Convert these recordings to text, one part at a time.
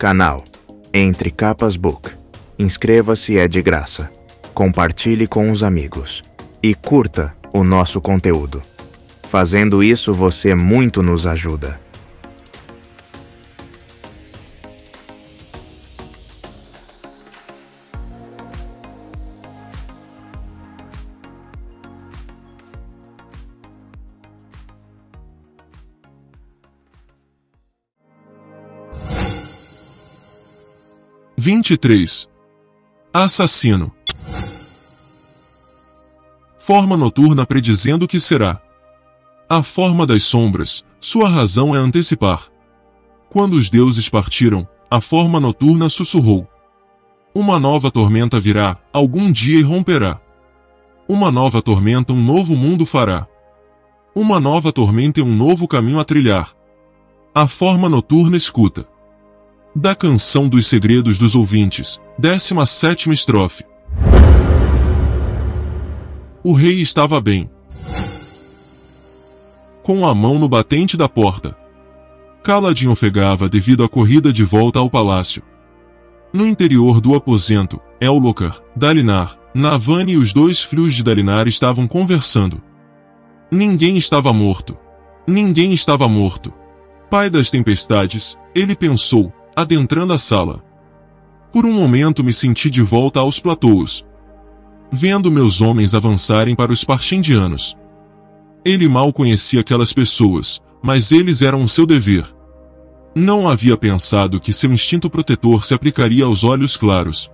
Canal Entre Capas Book. Inscreva-se, é de graça. Compartilhe com os amigos. E curta o nosso conteúdo. Fazendo isso, você muito nos ajuda. Assassino. Forma noturna predizendo o que será. A forma das sombras, sua razão é antecipar. Quando os deuses partiram, a forma noturna sussurrou. Uma nova tormenta virá, algum dia irromperá. Uma nova tormenta um novo mundo fará. Uma nova tormenta e um novo caminho a trilhar. A forma noturna escuta. Da Canção dos Segredos dos Ouvintes, 17ª estrofe. O rei estava bem, com a mão no batente da porta. Kaladin ofegava devido à corrida de volta ao palácio. No interior do aposento, Elhokar, Dalinar, Navani e os 2 filhos de Dalinar estavam conversando. Ninguém estava morto. Ninguém estava morto. Pai das tempestades, ele pensou, adentrando a sala. Por um momento me senti de volta aos platôs, vendo meus homens avançarem para os Parchendianos. Ele mal conhecia aquelas pessoas, mas eles eram o seu dever. Não havia pensado que seu instinto protetor se aplicaria aos olhos claros.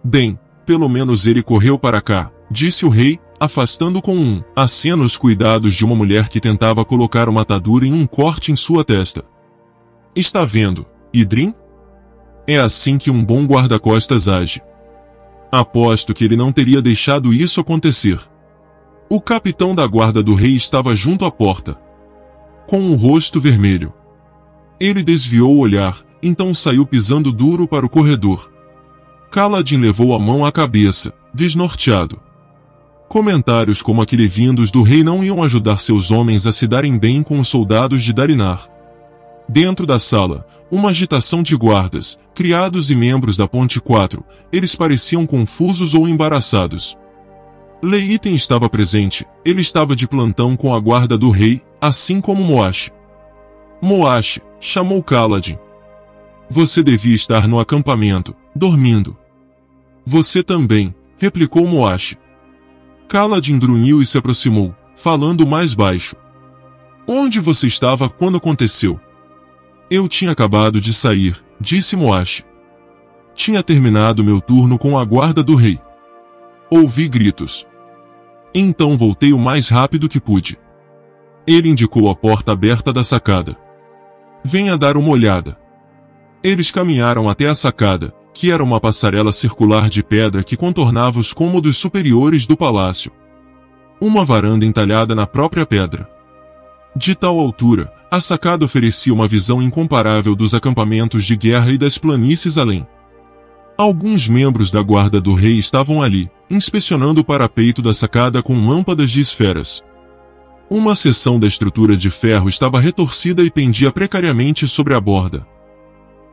Bem, pelo menos ele correu para cá, disse o rei, afastando com um aceno os cuidados de uma mulher que tentava colocar uma atadura em um corte em sua testa. Está vendo, Idrim? É assim que um bom guarda-costas age. Aposto que ele não teria deixado isso acontecer. O capitão da guarda do rei estava junto à porta, com o rosto vermelho. Ele desviou o olhar, então saiu pisando duro para o corredor. Kaladin levou a mão à cabeça, desnorteado. Comentários como aquele vindos do rei não iam ajudar seus homens a se darem bem com os soldados de Dalinar. Dentro da sala, uma agitação de guardas, criados e membros da Ponte 4, eles pareciam confusos ou embaraçados. Leiten estava presente, ele estava de plantão com a guarda do rei, assim como Moash. Moash, chamou Kaladin. Você devia estar no acampamento, dormindo. Você também, replicou Moash. Kaladin grunhiu e se aproximou, falando mais baixo. Onde você estava quando aconteceu? Eu tinha acabado de sair, disse Moash. Tinha terminado meu turno com a guarda do rei. Ouvi gritos. Então voltei o mais rápido que pude. Ele indicou a porta aberta da sacada. Venha dar uma olhada. Eles caminharam até a sacada, que era uma passarela circular de pedra que contornava os cômodos superiores do palácio. Uma varanda entalhada na própria pedra. De tal altura, a sacada oferecia uma visão incomparável dos acampamentos de guerra e das planícies além. Alguns membros da guarda do rei estavam ali, inspecionando o parapeito da sacada com lâmpadas de esferas. Uma seção da estrutura de ferro estava retorcida e pendia precariamente sobre a borda.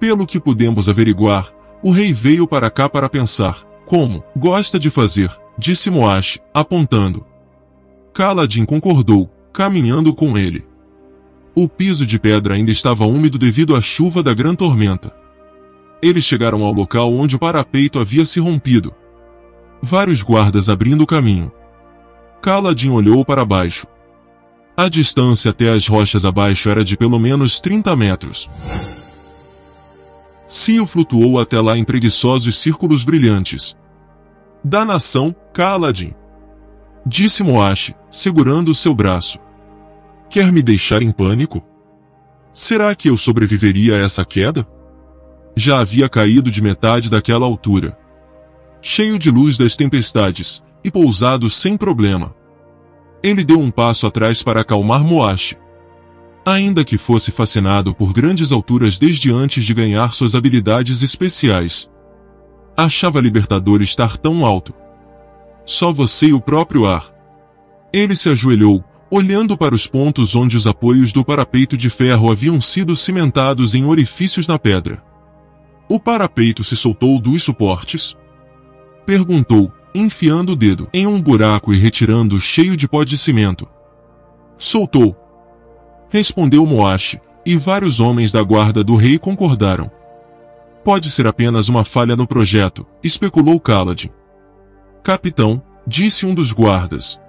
Pelo que pudemos averiguar, o rei veio para cá para pensar, como gosta de fazer, disse Moash, apontando. Kaladin concordou, caminhando com ele. O piso de pedra ainda estava úmido devido à chuva da grande tormenta. Eles chegaram ao local onde o parapeito havia se rompido. Vários guardas abrindo o caminho. Kaladin olhou para baixo. A distância até as rochas abaixo era de pelo menos 30 metros. Cio flutuou até lá em preguiçosos círculos brilhantes. Da nação, Kaladin, disse Moash, segurando o seu braço. Quer me deixar em pânico? Será que eu sobreviveria a essa queda? Já havia caído de metade daquela altura, cheio de luz das tempestades, e pousado sem problema. Ele deu um passo atrás para acalmar Moash. Ainda que fosse fascinado por grandes alturas desde antes de ganhar suas habilidades especiais, achava libertador estar tão alto. Só você e o próprio ar. Ele se ajoelhou, olhando para os pontos onde os apoios do parapeito de ferro haviam sido cimentados em orifícios na pedra. O parapeito se soltou dos suportes? Perguntou, enfiando o dedo em um buraco e retirando-o cheio de pó de cimento. Soltou. Respondeu Moashi, e vários homens da guarda do rei concordaram. Pode ser apenas uma falha no projeto, especulou Kaladin. Capitão, disse um dos guardas.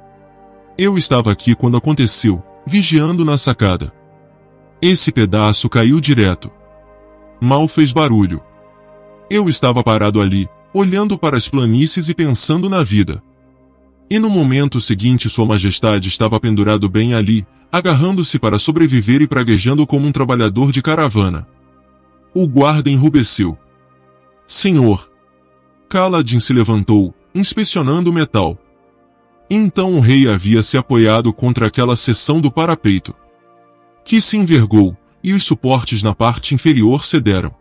Eu estava aqui quando aconteceu, vigiando na sacada. Esse pedaço caiu direto. Mal fez barulho. Eu estava parado ali, olhando para as planícies e pensando na vida. E no momento seguinte Sua Majestade estava pendurado bem ali, agarrando-se para sobreviver e praguejando como um trabalhador de caravana. O guarda enrubesceu. Senhor. Kaladin se levantou, inspecionando o metal. Então o rei havia se apoiado contra aquela seção do parapeito, que se envergou, e os suportes na parte inferior cederam.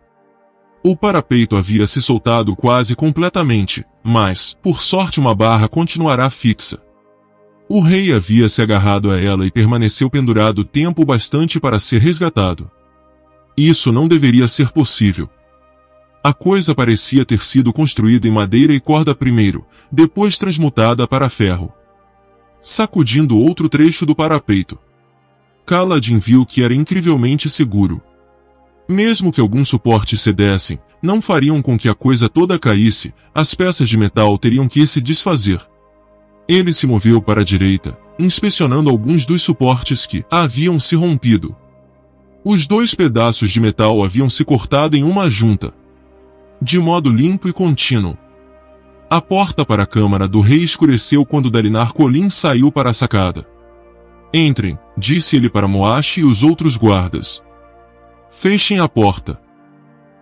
O parapeito havia se soltado quase completamente, mas, por sorte, uma barra continuará fixa. O rei havia se agarrado a ela e permaneceu pendurado tempo bastante para ser resgatado. Isso não deveria ser possível. A coisa parecia ter sido construída em madeira e corda primeiro, depois transmutada para ferro. Sacudindo outro trecho do parapeito, Kaladin viu que era incrivelmente seguro. Mesmo que alguns suportes cedessem, não fariam com que a coisa toda caísse, as peças de metal teriam que se desfazer. Ele se moveu para a direita, inspecionando alguns dos suportes que haviam se rompido. Os dois pedaços de metal haviam se cortado em uma junta, de modo limpo e contínuo. A porta para a câmara do rei escureceu quando Dalinar Kholin saiu para a sacada. Entrem, disse ele para Moashi e os outros guardas. Fechem a porta.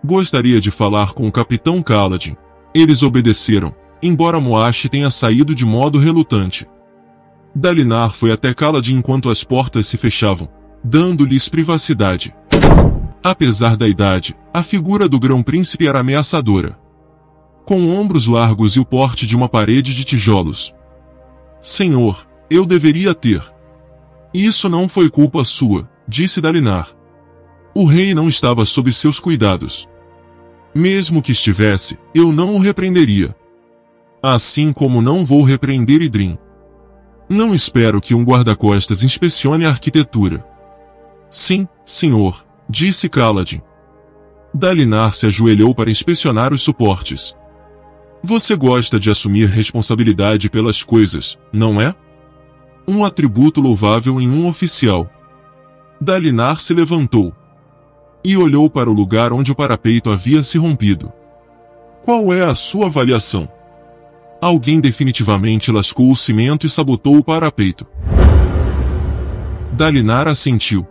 Gostaria de falar com o capitão Kaladin. Eles obedeceram, embora Moashi tenha saído de modo relutante. Dalinar foi até Kaladin enquanto as portas se fechavam, dando-lhes privacidade. Apesar da idade, a figura do grão-príncipe era ameaçadora, com ombros largos e o porte de uma parede de tijolos. Senhor, eu deveria ter. Isso não foi culpa sua, disse Dalinar. O rei não estava sob seus cuidados. Mesmo que estivesse, eu não o repreenderia. Assim como não vou repreender Idrim. Não espero que um guarda-costas inspecione a arquitetura. Sim, senhor, disse Kaladin. Dalinar se ajoelhou para inspecionar os suportes. Você gosta de assumir responsabilidade pelas coisas, não é? Um atributo louvável em um oficial. Dalinar se levantou e olhou para o lugar onde o parapeito havia se rompido. Qual é a sua avaliação? Alguém definitivamente lascou o cimento e sabotou o parapeito. Dalinar assentiu.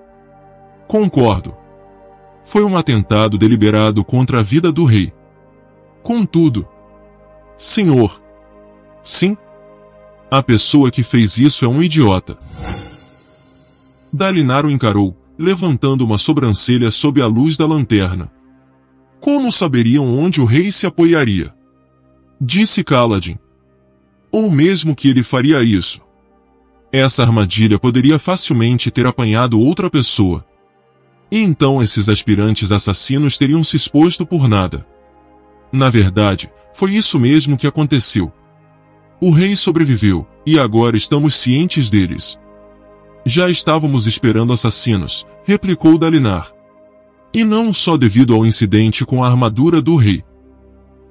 Concordo. Foi um atentado deliberado contra a vida do rei. Contudo, senhor. Sim? A pessoa que fez isso é um idiota. Dalinar o encarou, levantando uma sobrancelha sob a luz da lanterna. Como saberiam onde o rei se apoiaria? Disse Kaladin. Ou mesmo que ele faria isso. Essa armadilha poderia facilmente ter apanhado outra pessoa. E então esses aspirantes assassinos teriam se exposto por nada. Na verdade, foi isso mesmo que aconteceu. O rei sobreviveu, e agora estamos cientes deles. Já estávamos esperando assassinos, replicou Dalinar. E não só devido ao incidente com a armadura do rei.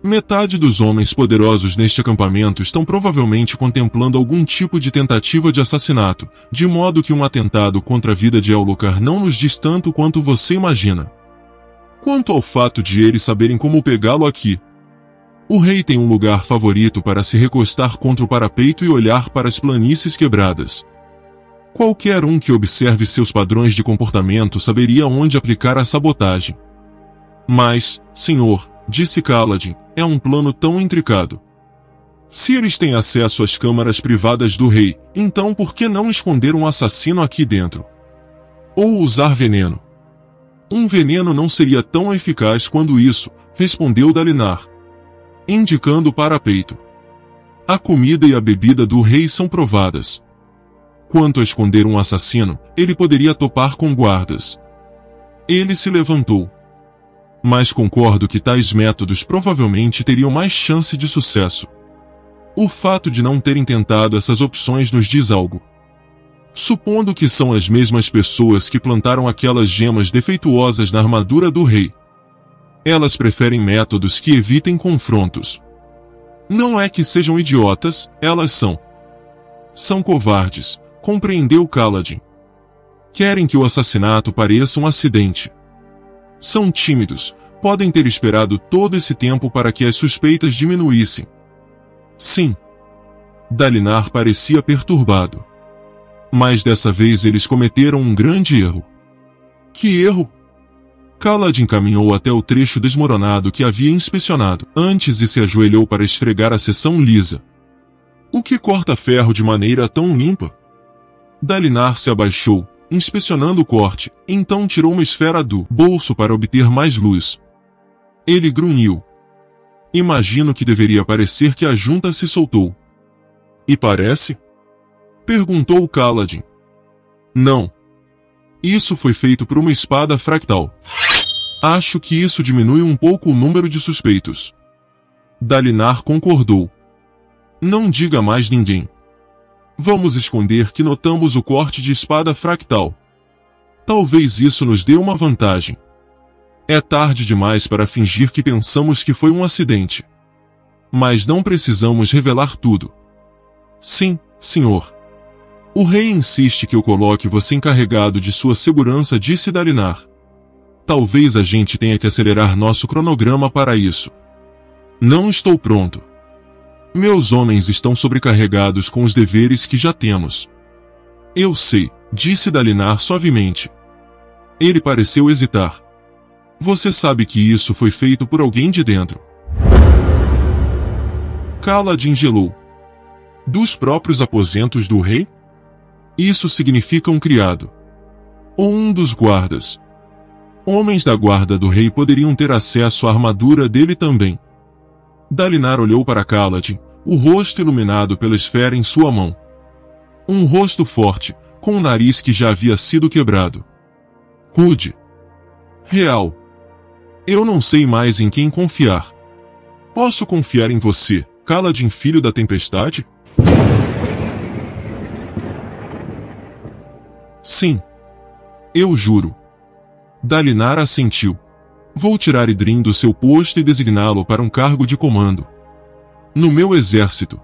Metade dos homens poderosos neste acampamento estão provavelmente contemplando algum tipo de tentativa de assassinato, de modo que um atentado contra a vida de Elhokar não nos diz tanto quanto você imagina. Quanto ao fato de eles saberem como pegá-lo aqui, o rei tem um lugar favorito para se recostar contra o parapeito e olhar para as planícies quebradas. Qualquer um que observe seus padrões de comportamento saberia onde aplicar a sabotagem. Mas, senhor, disse Kaladin, é um plano tão intricado. Se eles têm acesso às câmaras privadas do rei, então por que não esconder um assassino aqui dentro? Ou usar veneno? Um veneno não seria tão eficaz quanto isso, respondeu Dalinar, indicando o parapeito. A comida e a bebida do rei são provadas. Quanto a esconder um assassino, ele poderia topar com guardas. Ele se levantou. Mas concordo que tais métodos provavelmente teriam mais chance de sucesso. O fato de não terem tentado essas opções nos diz algo. Supondo que são as mesmas pessoas que plantaram aquelas gemas defeituosas na armadura do rei. Elas preferem métodos que evitem confrontos. Não é que sejam idiotas, elas são. São covardes, compreendeu Kaladin. Querem que o assassinato pareça um acidente. São tímidos, podem ter esperado todo esse tempo para que as suspeitas diminuíssem. Sim. Dalinar parecia perturbado. Mas dessa vez eles cometeram um grande erro. Que erro? Kaladin caminhou até o trecho desmoronado que havia inspecionado antes e se ajoelhou para esfregar a seção lisa. O que corta ferro de maneira tão limpa? Dalinar se abaixou, inspecionando o corte, então tirou uma esfera do bolso para obter mais luz. Ele grunhiu. Imagino que deveria parecer que a junta se soltou. E parece? Perguntou Kaladin. Não. Isso foi feito por uma espada fractal. Acho que isso diminui um pouco o número de suspeitos. Dalinar concordou. Não diga mais ninguém. Vamos esconder que notamos o corte de espada fractal. Talvez isso nos dê uma vantagem. É tarde demais para fingir que pensamos que foi um acidente. Mas não precisamos revelar tudo. Sim, senhor. O rei insiste que eu coloque você encarregado de sua segurança, disse Dalinar. Talvez a gente tenha que acelerar nosso cronograma para isso. Não estou pronto. Meus homens estão sobrecarregados com os deveres que já temos. Eu sei, disse Dalinar suavemente. Ele pareceu hesitar. Você sabe que isso foi feito por alguém de dentro. Kaladin gelou. Dos próprios aposentos do rei? Isso significa um criado. Ou um dos guardas. Homens da guarda do rei poderiam ter acesso à armadura dele também. Dalinar olhou para Kaladin, o rosto iluminado pela esfera em sua mão. Um rosto forte, com um nariz que já havia sido quebrado. Rude. Real. Eu não sei mais em quem confiar. Posso confiar em você, Kaladin, filho da tempestade? Sim. Eu juro. Dalinar assentiu. Vou tirar Idrim do seu posto e designá-lo para um cargo de comando. No meu exército.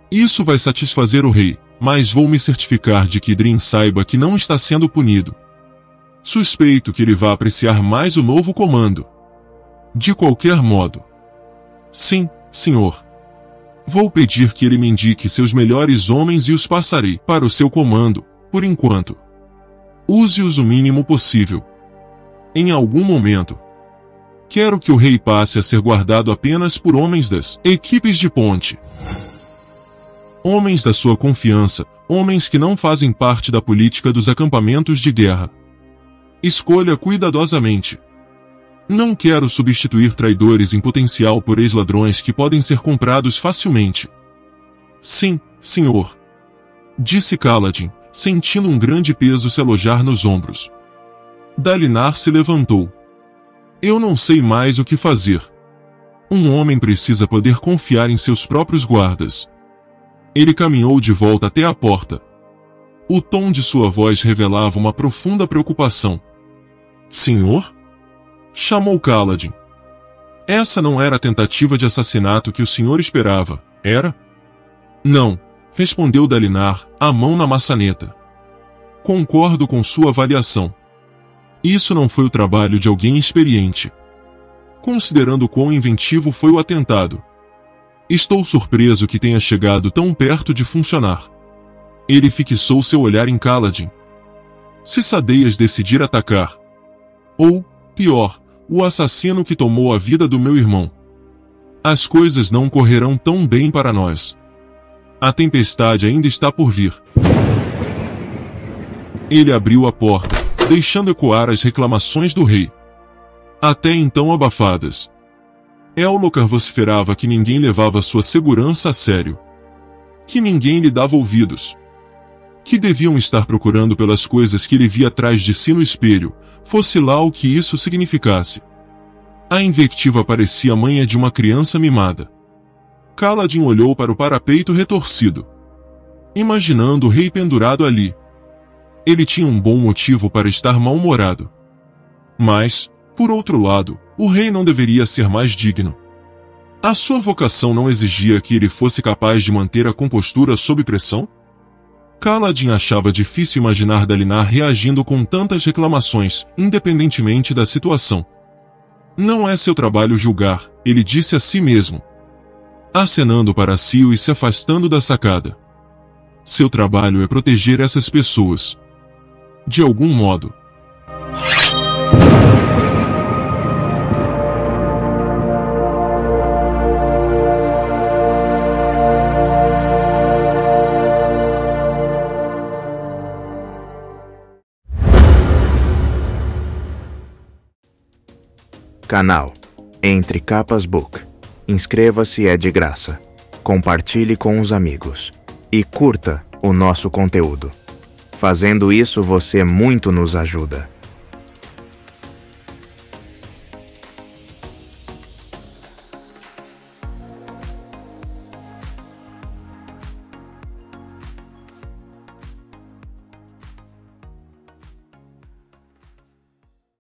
Isso vai satisfazer o rei, mas vou me certificar de que Idrim saiba que não está sendo punido. Suspeito que ele vá apreciar mais o novo comando. De qualquer modo. Sim, senhor. Vou pedir que ele me indique seus melhores homens e os passarei para o seu comando, por enquanto. Use-os o mínimo possível. Em algum momento. Quero que o rei passe a ser guardado apenas por homens das equipes de ponte. Homens da sua confiança, homens que não fazem parte da política dos acampamentos de guerra. Escolha cuidadosamente. Não quero substituir traidores em potencial por ex-ladrões que podem ser comprados facilmente. Sim, senhor. Disse Kaladin, sentindo um grande peso se alojar nos ombros. Dalinar se levantou. Eu não sei mais o que fazer. Um homem precisa poder confiar em seus próprios guardas. Ele caminhou de volta até a porta. O tom de sua voz revelava uma profunda preocupação. Senhor? Chamou Kaladin. Essa não era a tentativa de assassinato que o senhor esperava, era? Não, respondeu Dalinar, a mão na maçaneta. Concordo com sua avaliação. Isso não foi o trabalho de alguém experiente. Considerando quão inventivo foi o atentado. Estou surpreso que tenha chegado tão perto de funcionar. Ele fixou seu olhar em Kaladin. Se Sadeias decidir atacar. Ou, pior, o assassino que tomou a vida do meu irmão. As coisas não correrão tão bem para nós. A tempestade ainda está por vir. Ele abriu a porta, deixando ecoar as reclamações do rei. Até então abafadas. Ellocar vociferava que ninguém levava sua segurança a sério. Que ninguém lhe dava ouvidos. Que deviam estar procurando pelas coisas que ele via atrás de si no espelho, fosse lá o que isso significasse. A invectiva parecia manha de uma criança mimada. Kaladin olhou para o parapeito retorcido, imaginando o rei pendurado ali. Ele tinha um bom motivo para estar mal-humorado. Mas, por outro lado, o rei não deveria ser mais digno. A sua vocação não exigia que ele fosse capaz de manter a compostura sob pressão? Kaladin achava difícil imaginar Dalinar reagindo com tantas reclamações, independentemente da situação. Não é seu trabalho julgar, ele disse a si mesmo, acenando para Cio e se afastando da sacada. Seu trabalho é proteger essas pessoas. De algum modo. Canal Entre Capas Book. Inscreva-se, é de graça. Compartilhe com os amigos. E curta o nosso conteúdo. Fazendo isso, você muito nos ajuda.